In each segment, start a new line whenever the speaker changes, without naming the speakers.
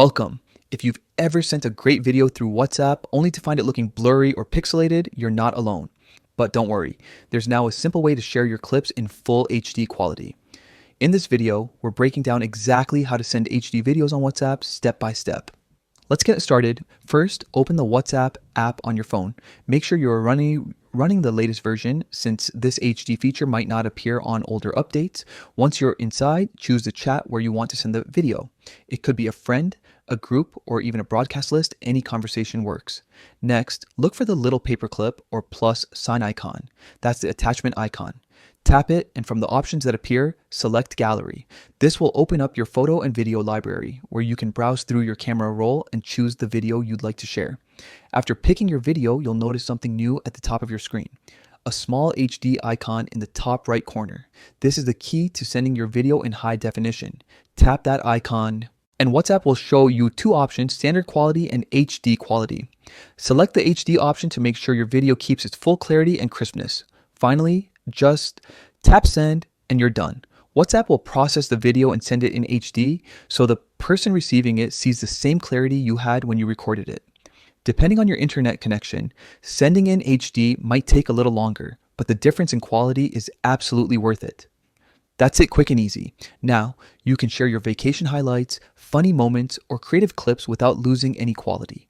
Welcome. If you've ever sent a great video through WhatsApp only to find it looking blurry or pixelated, you're not alone. But don't worry, there's now a simple way to share your clips in full HD quality. In this video, we're breaking down exactly how to send HD videos on WhatsApp step by step. Let's get started. First, open the WhatsApp app on your phone. Make sure you're running the latest version since this HD feature might not appear on older updates. Once you're inside, choose the chat where you want to send the video. It could be a friend, a group, or even a broadcast list. Any conversation works. Next, look for the little paperclip or plus sign icon. That's the attachment icon. Tap it, and from the options that appear, select Gallery. This will open up your photo and video library, where you can browse through your camera roll and choose the video you'd like to share. After picking your video, you'll notice something new at the top of your screen. A small HD icon in the top right corner. This is the key to sending your video in high definition. Tap that icon, and WhatsApp will show you two options, standard quality and HD quality. Select the HD option to make sure your video keeps its full clarity and crispness. Finally, just tap send and you're done. WhatsApp will process the video and send it in HD so the person receiving it sees the same clarity you had when you recorded it. Depending on your internet connection, sending in HD might take a little longer, but the difference in quality is absolutely worth it. That's it, quick and easy. Now, you can share your vacation highlights, funny moments, or creative clips without losing any quality.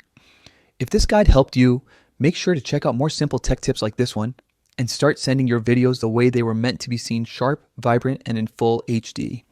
If this guide helped you, make sure to check out more simple tech tips like this one and start sending your videos the way they were meant to be seen: sharp, vibrant, and in full HD.